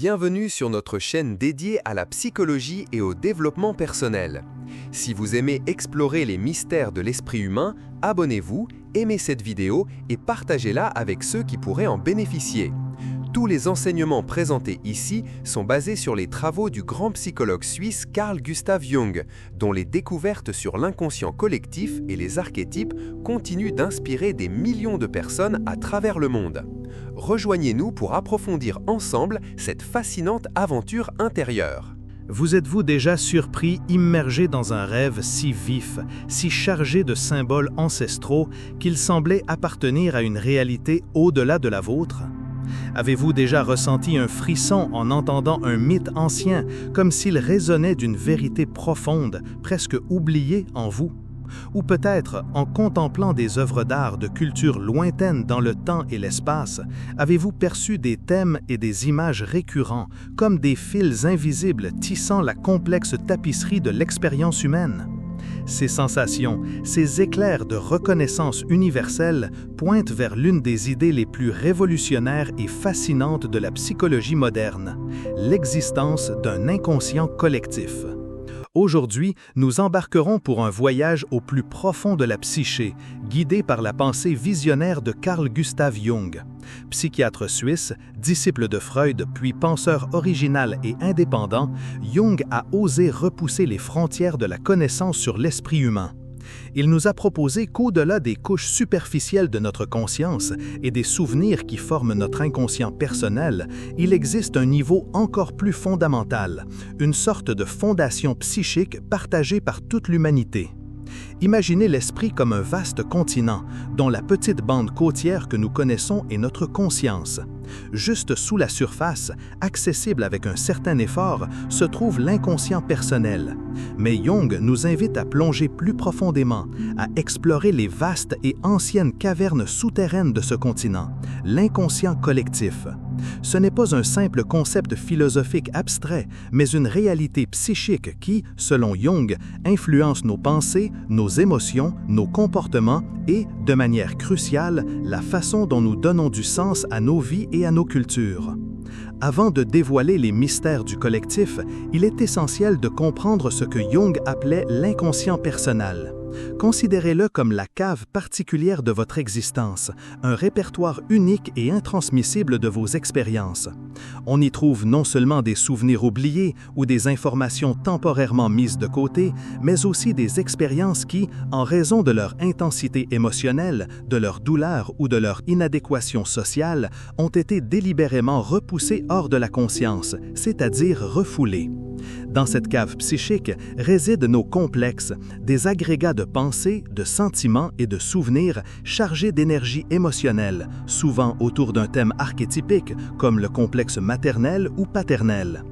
Bienvenue sur notre chaîne dédiée à la psychologie et au développement personnel. Si vous aimez explorer les mystères de l'esprit humain, abonnez-vous, aimez cette vidéo et partagez-la avec ceux qui pourraient en bénéficier. Tous les enseignements présentés ici sont basés sur les travaux du grand psychologue suisse Carl Gustav Jung, dont les découvertes sur l'inconscient collectif et les archétypes continuent d'inspirer des millions de personnes à travers le monde. Rejoignez-nous pour approfondir ensemble cette fascinante aventure intérieure. Vous êtes-vous déjà surpris, immergé dans un rêve si vif, si chargé de symboles ancestraux qu'il semblait appartenir à une réalité au-delà de la vôtre? Avez-vous déjà ressenti un frisson en entendant un mythe ancien, comme s'il résonnait d'une vérité profonde, presque oubliée en vous? Ou peut-être, en contemplant des œuvres d'art de culture lointaine dans le temps et l'espace, avez-vous perçu des thèmes et des images récurrents, comme des fils invisibles tissant la complexe tapisserie de l'expérience humaine? Ces sensations, ces éclairs de reconnaissance universelle pointent vers l'une des idées les plus révolutionnaires et fascinantes de la psychologie moderne, l'existence d'un inconscient collectif. Aujourd'hui, nous embarquerons pour un voyage au plus profond de la psyché, guidé par la pensée visionnaire de Carl Gustav Jung. Psychiatre suisse, disciple de Freud puis penseur original et indépendant, Jung a osé repousser les frontières de la connaissance sur l'esprit humain. Il nous a proposé qu'au-delà des couches superficielles de notre conscience et des souvenirs qui forment notre inconscient personnel, il existe un niveau encore plus fondamental, une sorte de fondation psychique partagée par toute l'humanité. Imaginez l'esprit comme un vaste continent, dont la petite bande côtière que nous connaissons est notre conscience. Juste sous la surface, accessible avec un certain effort, se trouve l'inconscient personnel. Mais Jung nous invite à plonger plus profondément, à explorer les vastes et anciennes cavernes souterraines de ce continent, l'inconscient collectif. Ce n'est pas un simple concept philosophique abstrait, mais une réalité psychique qui, selon Jung, influence nos pensées, nos émotions, nos comportements et, de manière cruciale, la façon dont nous donnons du sens à nos vies et à nos cultures. Avant de dévoiler les mystères du collectif, il est essentiel de comprendre ce que Jung appelait l'inconscient personnel. Considérez-le comme la cave particulière de votre existence, un répertoire unique et intransmissible de vos expériences. On y trouve non seulement des souvenirs oubliés ou des informations temporairement mises de côté, mais aussi des expériences qui, en raison de leur intensité émotionnelle, de leur douleur ou de leur inadéquation sociale, ont été délibérément repoussées hors de la conscience, c'est-à-dire refoulées. Dans cette cave psychique résident nos complexes, des agrégats de pensées, de sentiments et de souvenirs chargés d'énergie émotionnelle, souvent autour d'un thème archétypique comme le complexe maternel ou paternel.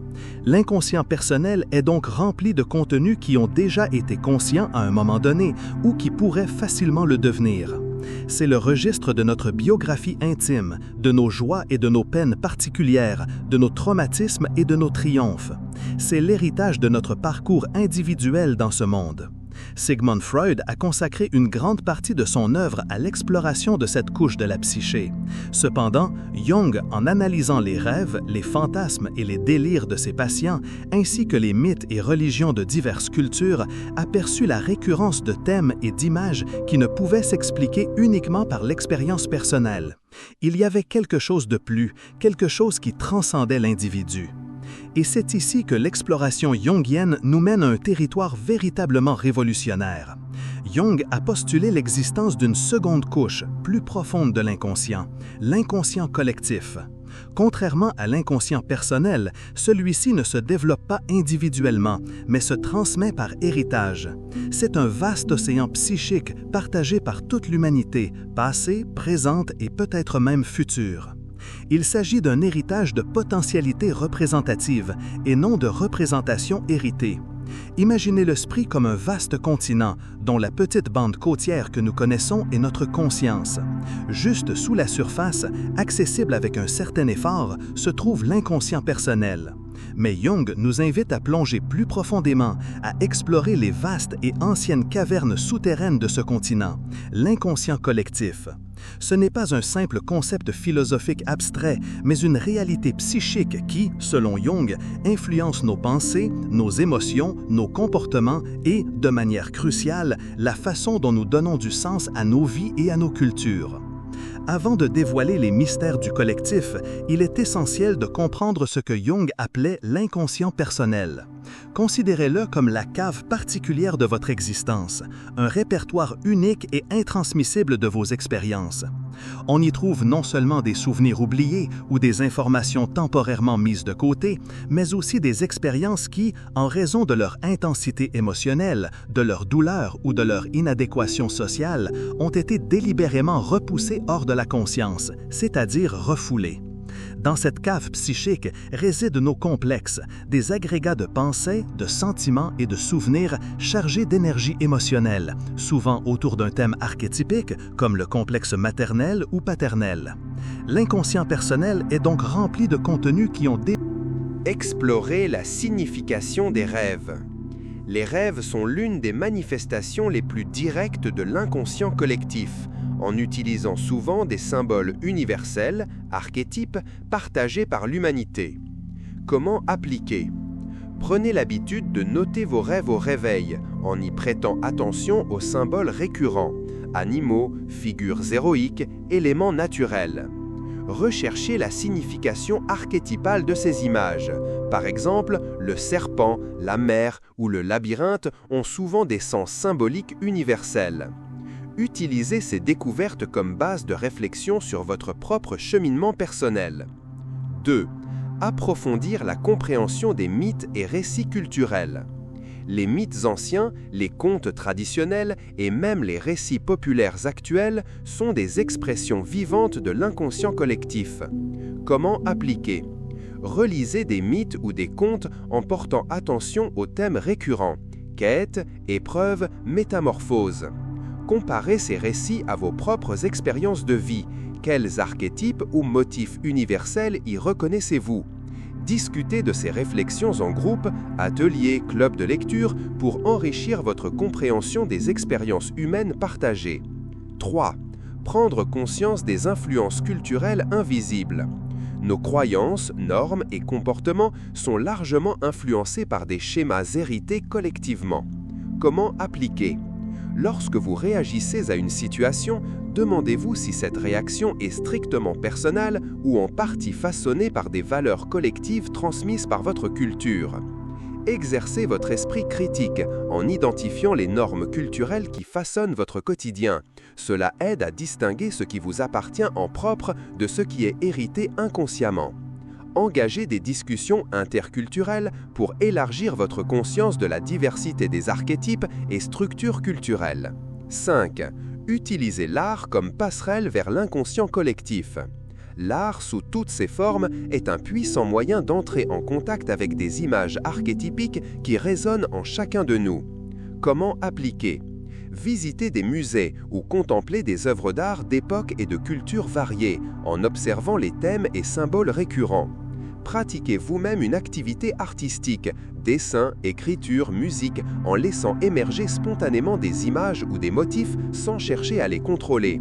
L'inconscient personnel est donc rempli de contenus qui ont déjà été conscients à un moment donné ou qui pourraient facilement le devenir. C'est le registre de notre biographie intime, de nos joies et de nos peines particulières, de nos traumatismes et de nos triomphes. C'est l'héritage de notre parcours individuel dans ce monde. Sigmund Freud a consacré une grande partie de son œuvre à l'exploration de cette couche de la psyché. Cependant, Jung, en analysant les rêves, les fantasmes et les délires de ses patients, ainsi que les mythes et religions de diverses cultures, a perçu la récurrence de thèmes et d'images qui ne pouvaient s'expliquer uniquement par l'expérience personnelle. Il y avait quelque chose de plus, quelque chose qui transcendait l'individu. Et c'est ici que l'exploration jungienne nous mène à un territoire véritablement révolutionnaire. Jung a postulé l'existence d'une seconde couche, plus profonde de l'inconscient, l'inconscient collectif. Contrairement à l'inconscient personnel, celui-ci ne se développe pas individuellement, mais se transmet par héritage. C'est un vaste océan psychique partagé par toute l'humanité, passée, présente et peut-être même future. Il s'agit d'un héritage de potentialité représentative et non de représentation héritée. Imaginez l'esprit comme un vaste continent dont la petite bande côtière que nous connaissons est notre conscience. Juste sous la surface, accessible avec un certain effort, se trouve l'inconscient personnel. Mais Jung nous invite à plonger plus profondément, à explorer les vastes et anciennes cavernes souterraines de ce continent, l'inconscient collectif. Ce n'est pas un simple concept philosophique abstrait, mais une réalité psychique qui, selon Jung, influence nos pensées, nos émotions, nos comportements et, de manière cruciale, la façon dont nous donnons du sens à nos vies et à nos cultures. Avant de dévoiler les mystères du collectif, il est essentiel de comprendre ce que Jung appelait l'inconscient personnel. Considérez-le comme la cave particulière de votre existence, un répertoire unique et intransmissible de vos expériences. On y trouve non seulement des souvenirs oubliés ou des informations temporairement mises de côté, mais aussi des expériences qui, en raison de leur intensité émotionnelle, de leur douleur ou de leur inadéquation sociale, ont été délibérément repoussées hors de la conscience, c'est-à-dire refoulées. Dans cette cave psychique résident nos complexes, des agrégats de pensées, de sentiments et de souvenirs chargés d'énergie émotionnelle, souvent autour d'un thème archétypique comme le complexe maternel ou paternel. L'inconscient personnel est donc rempli de contenus qui ont Explorer la signification des rêves. Les rêves sont l'une des manifestations les plus directes de l'inconscient collectif, en utilisant souvent des symboles universels, archétypes, partagés par l'humanité. Comment appliquer? Prenez l'habitude de noter vos rêves au réveil, en y prêtant attention aux symboles récurrents, animaux, figures héroïques, éléments naturels. Recherchez la signification archétypale de ces images. Par exemple, le serpent, la mer ou le labyrinthe ont souvent des sens symboliques universels. Utilisez ces découvertes comme base de réflexion sur votre propre cheminement personnel. 2. Approfondir la compréhension des mythes et récits culturels. Les mythes anciens, les contes traditionnels et même les récits populaires actuels sont des expressions vivantes de l'inconscient collectif. Comment appliquer? Relisez des mythes ou des contes en portant attention aux thèmes récurrents, quêtes, épreuves, métamorphoses. Comparez ces récits à vos propres expériences de vie. Quels archétypes ou motifs universels y reconnaissez-vous? Discutez de ces réflexions en groupe, ateliers, clubs de lecture pour enrichir votre compréhension des expériences humaines partagées. 3. Prendre conscience des influences culturelles invisibles. Nos croyances, normes et comportements sont largement influencés par des schémas hérités collectivement. Comment appliquer? Lorsque vous réagissez à une situation, demandez-vous si cette réaction est strictement personnelle ou en partie façonnée par des valeurs collectives transmises par votre culture. Exercez votre esprit critique en identifiant les normes culturelles qui façonnent votre quotidien. Cela aide à distinguer ce qui vous appartient en propre de ce qui est hérité inconsciemment. Engagez des discussions interculturelles pour élargir votre conscience de la diversité des archétypes et structures culturelles. 5. Utilisez l'art comme passerelle vers l'inconscient collectif. L'art, sous toutes ses formes, est un puissant moyen d'entrer en contact avec des images archétypiques qui résonnent en chacun de nous. Comment appliquer? Visitez des musées ou contemplez des œuvres d'art d'époques et de cultures variées, en observant les thèmes et symboles récurrents. Pratiquez vous-même une activité artistique, dessin, écriture, musique, en laissant émerger spontanément des images ou des motifs sans chercher à les contrôler.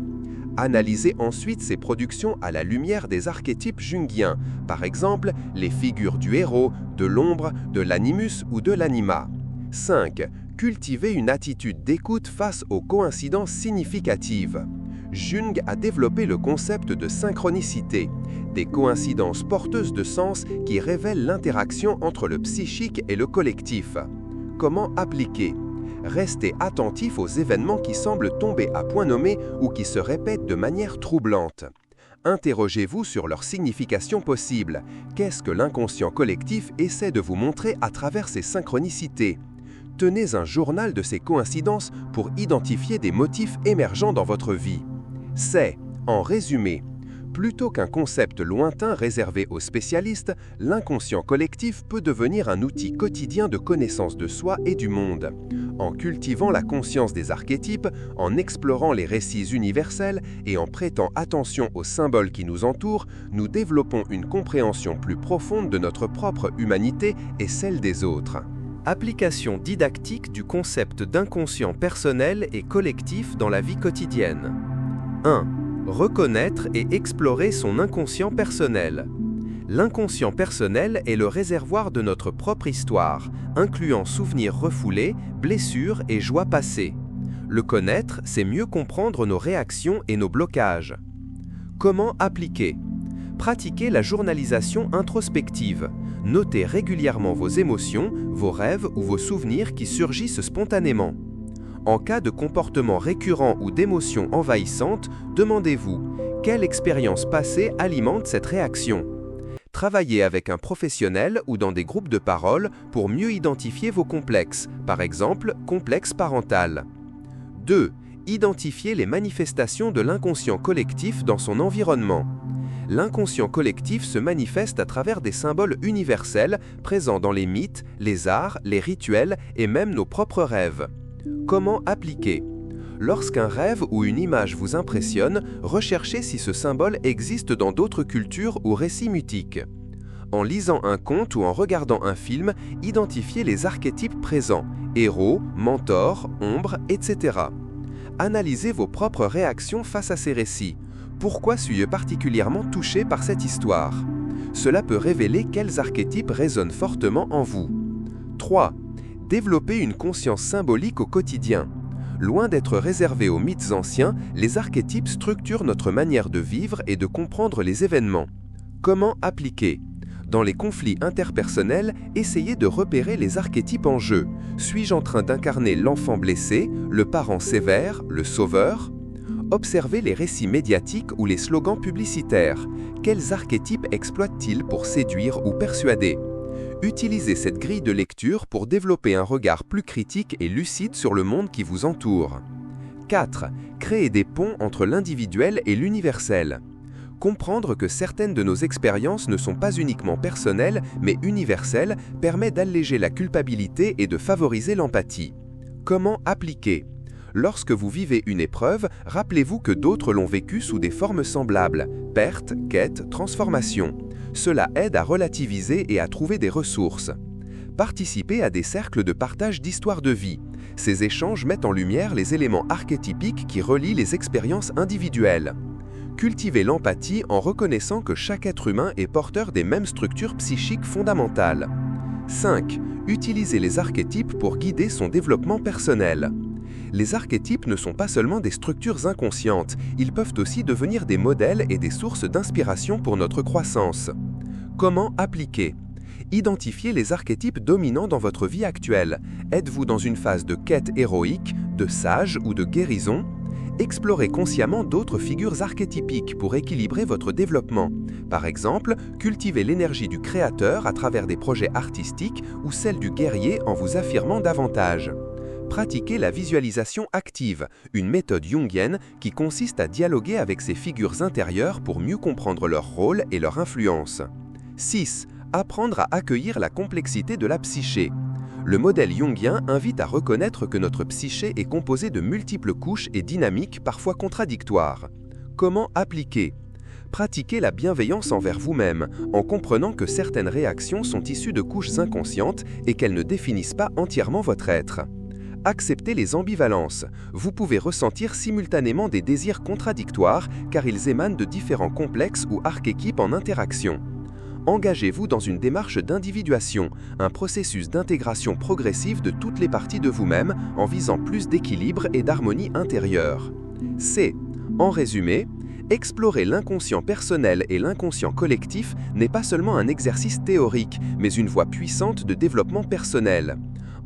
Analysez ensuite ces productions à la lumière des archétypes jungiens, par exemple les figures du héros, de l'ombre, de l'animus ou de l'anima. 5. Cultivez une attitude d'écoute face aux coïncidences significatives. Jung a développé le concept de synchronicité, des coïncidences porteuses de sens qui révèlent l'interaction entre le psychique et le collectif. Comment appliquer? Restez attentif aux événements qui semblent tomber à point nommé ou qui se répètent de manière troublante. Interrogez-vous sur leur signification possible. Qu'est-ce que l'inconscient collectif essaie de vous montrer à travers ces synchronicités? Tenez un journal de ces coïncidences pour identifier des motifs émergents dans votre vie. C'est, en résumé, plutôt qu'un concept lointain réservé aux spécialistes, l'inconscient collectif peut devenir un outil quotidien de connaissance de soi et du monde. En cultivant la conscience des archétypes, en explorant les récits universels et en prêtant attention aux symboles qui nous entourent, nous développons une compréhension plus profonde de notre propre humanité et celle des autres. Application didactique du concept d'inconscient personnel et collectif dans la vie quotidienne. 1. Reconnaître et explorer son inconscient personnel. L'inconscient personnel est le réservoir de notre propre histoire, incluant souvenirs refoulés, blessures et joies passées. Le connaître, c'est mieux comprendre nos réactions et nos blocages. Comment appliquer? Pratiquez la journalisation introspective. Notez régulièrement vos émotions, vos rêves ou vos souvenirs qui surgissent spontanément. En cas de comportement récurrent ou d'émotions envahissantes, demandez-vous « Quelle expérience passée alimente cette réaction ?» Travaillez avec un professionnel ou dans des groupes de parole pour mieux identifier vos complexes, par exemple, complexe parental. 2. Identifiez les manifestations de l'inconscient collectif dans son environnement. L'inconscient collectif se manifeste à travers des symboles universels présents dans les mythes, les arts, les rituels et même nos propres rêves. Comment appliquer? Lorsqu'un rêve ou une image vous impressionne, recherchez si ce symbole existe dans d'autres cultures ou récits mythiques. En lisant un conte ou en regardant un film, identifiez les archétypes présents, héros, mentors, ombres, etc. Analysez vos propres réactions face à ces récits. Pourquoi suis-je particulièrement touché par cette histoire? Cela peut révéler quels archétypes résonnent fortement en vous. 3. Développez une conscience symbolique au quotidien. Loin d'être réservés aux mythes anciens, les archétypes structurent notre manière de vivre et de comprendre les événements. Comment appliquer? Dans les conflits interpersonnels, essayez de repérer les archétypes en jeu. Suis-je en train d'incarner l'enfant blessé, le parent sévère, le sauveur? Observez les récits médiatiques ou les slogans publicitaires. Quels archétypes exploitent-ils pour séduire ou persuader? Utilisez cette grille de lecture pour développer un regard plus critique et lucide sur le monde qui vous entoure. 4. Créez des ponts entre l'individuel et l'universel. Comprendre que certaines de nos expériences ne sont pas uniquement personnelles, mais universelles, permet d'alléger la culpabilité et de favoriser l'empathie. Comment appliquer? Lorsque vous vivez une épreuve, rappelez-vous que d'autres l'ont vécue sous des formes semblables, perte, quête, transformation. Cela aide à relativiser et à trouver des ressources. Participez à des cercles de partage d'histoires de vie. Ces échanges mettent en lumière les éléments archétypiques qui relient les expériences individuelles. Cultivez l'empathie en reconnaissant que chaque être humain est porteur des mêmes structures psychiques fondamentales. 5. Utilisez les archétypes pour guider son développement personnel. Les archétypes ne sont pas seulement des structures inconscientes, ils peuvent aussi devenir des modèles et des sources d'inspiration pour notre croissance. Comment appliquer? Identifiez les archétypes dominants dans votre vie actuelle. Êtes-vous dans une phase de quête héroïque, de sage ou de guérison? Explorez consciemment d'autres figures archétypiques pour équilibrer votre développement. Par exemple, cultivez l'énergie du créateur à travers des projets artistiques ou celle du guerrier en vous affirmant davantage. Pratiquez la visualisation active, une méthode jungienne qui consiste à dialoguer avec ces figures intérieures pour mieux comprendre leur rôle et leur influence. 6. Apprendre à accueillir la complexité de la psyché. Le modèle jungien invite à reconnaître que notre psyché est composée de multiples couches et dynamiques parfois contradictoires. Comment appliquer? Pratiquez la bienveillance envers vous-même, en comprenant que certaines réactions sont issues de couches inconscientes et qu'elles ne définissent pas entièrement votre être. Acceptez les ambivalences. Vous pouvez ressentir simultanément des désirs contradictoires car ils émanent de différents complexes ou archétypes en interaction. Engagez-vous dans une démarche d'individuation, un processus d'intégration progressive de toutes les parties de vous-même en visant plus d'équilibre et d'harmonie intérieure. C. En résumé, explorer l'inconscient personnel et l'inconscient collectif n'est pas seulement un exercice théorique, mais une voie puissante de développement personnel.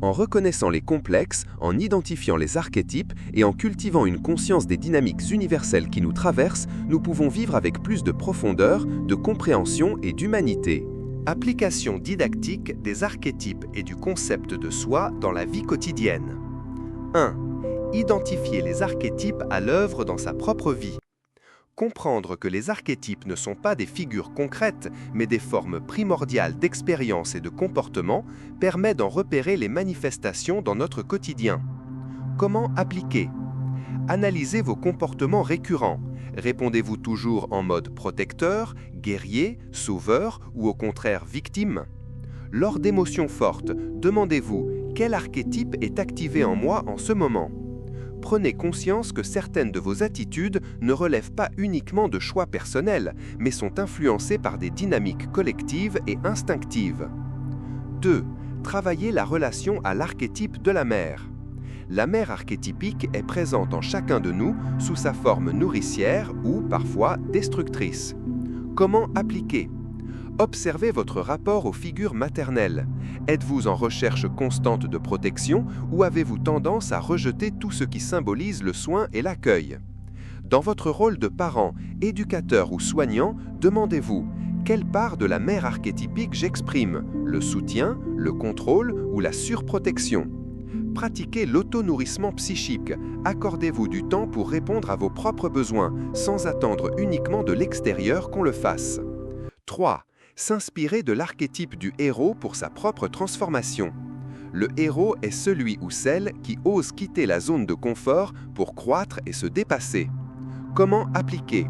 En reconnaissant les complexes, en identifiant les archétypes et en cultivant une conscience des dynamiques universelles qui nous traversent, nous pouvons vivre avec plus de profondeur, de compréhension et d'humanité. Application didactique des archétypes et du concept de soi dans la vie quotidienne. 1. Identifier les archétypes à l'œuvre dans sa propre vie. Comprendre que les archétypes ne sont pas des figures concrètes, mais des formes primordiales d'expérience et de comportement, permet d'en repérer les manifestations dans notre quotidien. Comment appliquer? Analysez vos comportements récurrents. Répondez-vous toujours en mode protecteur, guerrier, sauveur ou au contraire victime? Lors d'émotions fortes, demandez-vous quel archétype est activé en moi en ce moment? Prenez conscience que certaines de vos attitudes ne relèvent pas uniquement de choix personnels, mais sont influencées par des dynamiques collectives et instinctives. 2. Travaillez la relation à l'archétype de la mère. La mère archétypique est présente en chacun de nous sous sa forme nourricière ou parfois destructrice. Comment appliquer ? Observez votre rapport aux figures maternelles. Êtes-vous en recherche constante de protection ou avez-vous tendance à rejeter tout ce qui symbolise le soin et l'accueil ? Dans votre rôle de parent, éducateur ou soignant, demandez-vous « Quelle part de la mère archétypique j'exprime ? Le soutien, le contrôle ou la surprotection ?» Pratiquez l'auto-nourrissement psychique. Accordez-vous du temps pour répondre à vos propres besoins, sans attendre uniquement de l'extérieur qu'on le fasse. 3. S'inspirer de l'archétype du héros pour sa propre transformation. Le héros est celui ou celle qui ose quitter la zone de confort pour croître et se dépasser. Comment appliquer ?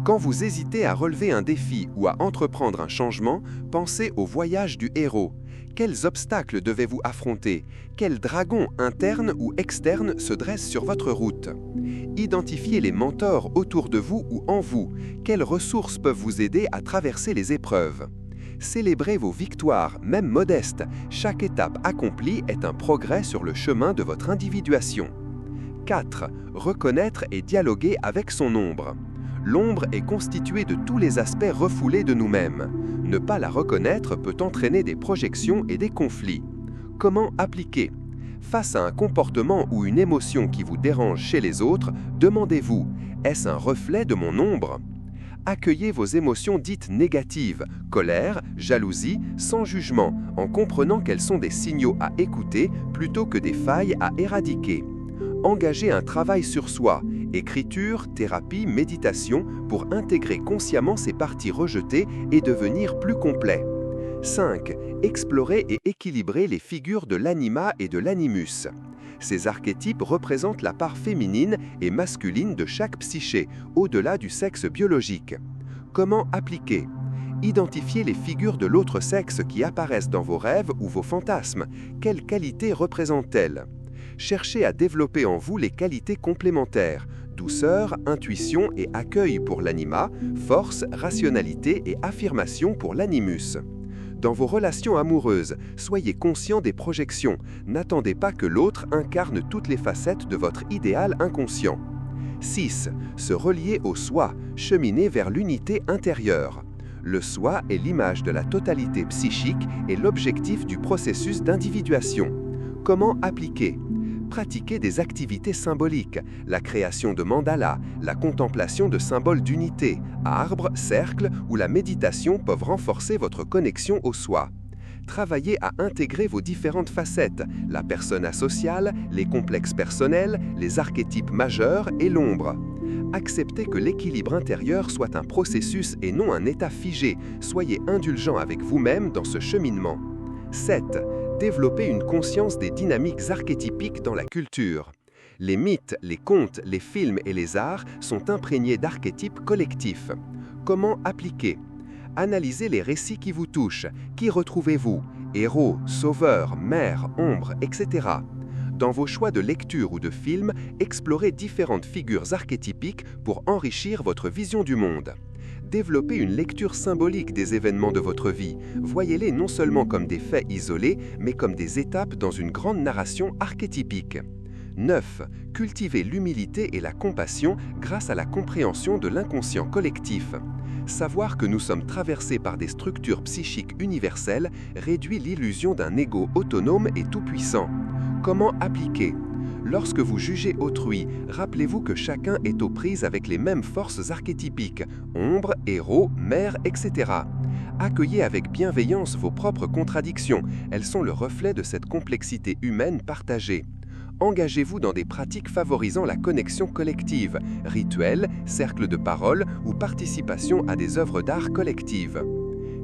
Quand vous hésitez à relever un défi ou à entreprendre un changement, pensez au voyage du héros. Quels obstacles devez-vous affronter? Quels dragons internes ou externes se dressent sur votre route? Identifiez les mentors autour de vous ou en vous. Quelles ressources peuvent vous aider à traverser les épreuves? Célébrez vos victoires, même modestes. Chaque étape accomplie est un progrès sur le chemin de votre individuation. 4. Reconnaître et dialoguer avec son ombre. L'ombre est constituée de tous les aspects refoulés de nous-mêmes. Ne pas la reconnaître peut entraîner des projections et des conflits. Comment appliquer? Face à un comportement ou une émotion qui vous dérange chez les autres, demandez-vous « Est-ce un reflet de mon ombre ?» Accueillez vos émotions dites négatives, colère, jalousie, sans jugement, en comprenant qu'elles sont des signaux à écouter plutôt que des failles à éradiquer. Engagez un travail sur soi, écriture, thérapie, méditation, pour intégrer consciemment ces parties rejetées et devenir plus complet. 5. Explorer et équilibrer les figures de l'anima et de l'animus. Ces archétypes représentent la part féminine et masculine de chaque psyché, au-delà du sexe biologique. Comment appliquer? Identifiez les figures de l'autre sexe qui apparaissent dans vos rêves ou vos fantasmes. Quelles qualités représentent-elles? Cherchez à développer en vous les qualités complémentaires, douceur, intuition et accueil pour l'anima, force, rationalité et affirmation pour l'animus. Dans vos relations amoureuses, soyez conscient des projections. N'attendez pas que l'autre incarne toutes les facettes de votre idéal inconscient. 6. Se relier au soi, cheminer vers l'unité intérieure. Le soi est l'image de la totalité psychique et l'objectif du processus d'individuation. Comment appliquer? Pratiquez des activités symboliques, la création de mandalas, la contemplation de symboles d'unité, arbres, cercles ou la méditation peuvent renforcer votre connexion au soi. Travaillez à intégrer vos différentes facettes, la persona sociale, les complexes personnels, les archétypes majeurs et l'ombre. Acceptez que l'équilibre intérieur soit un processus et non un état figé. Soyez indulgent avec vous-même dans ce cheminement. 7. Développer une conscience des dynamiques archétypiques dans la culture. Les mythes, les contes, les films et les arts sont imprégnés d'archétypes collectifs. Comment appliquer? Analysez les récits qui vous touchent. Qui retrouvez-vous? Héros, sauveurs, mères, ombres, etc. Dans vos choix de lecture ou de film, explorez différentes figures archétypiques pour enrichir votre vision du monde. Développez une lecture symbolique des événements de votre vie. Voyez-les non seulement comme des faits isolés, mais comme des étapes dans une grande narration archétypique. 9. Cultivez l'humilité et la compassion grâce à la compréhension de l'inconscient collectif. Savoir que nous sommes traversés par des structures psychiques universelles réduit l'illusion d'un ego autonome et tout-puissant. Comment appliquer? Lorsque vous jugez autrui, rappelez-vous que chacun est aux prises avec les mêmes forces archétypiques, ombre, héros, mère, etc. Accueillez avec bienveillance vos propres contradictions, elles sont le reflet de cette complexité humaine partagée. Engagez-vous dans des pratiques favorisant la connexion collective, rituels, cercles de parole ou participation à des œuvres d'art collectives.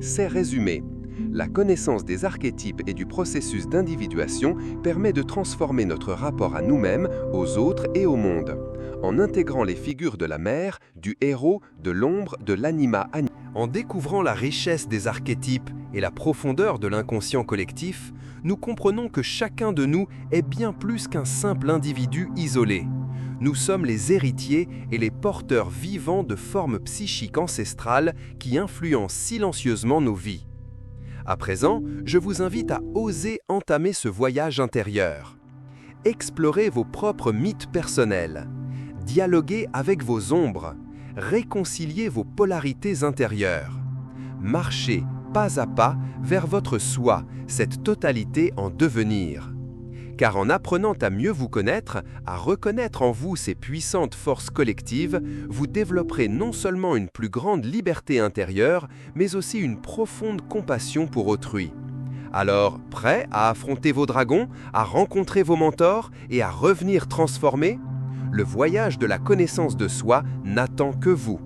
C'est résumé. La connaissance des archétypes et du processus d'individuation permet de transformer notre rapport à nous-mêmes, aux autres et au monde. En intégrant les figures de la mère, du héros, de l'ombre, de l'anima. En découvrant la richesse des archétypes et la profondeur de l'inconscient collectif, nous comprenons que chacun de nous est bien plus qu'un simple individu isolé. Nous sommes les héritiers et les porteurs vivants de formes psychiques ancestrales qui influencent silencieusement nos vies. À présent, je vous invite à oser entamer ce voyage intérieur. Explorez vos propres mythes personnels. Dialoguez avec vos ombres. Réconciliez vos polarités intérieures. Marchez pas à pas vers votre soi, cette totalité en devenir. Car en apprenant à mieux vous connaître, à reconnaître en vous ces puissantes forces collectives, vous développerez non seulement une plus grande liberté intérieure, mais aussi une profonde compassion pour autrui. Alors, prêt à affronter vos dragons, à rencontrer vos mentors et à revenir transformés? Le voyage de la connaissance de soi n'attend que vous.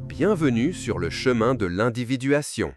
Bienvenue sur le chemin de l'individuation.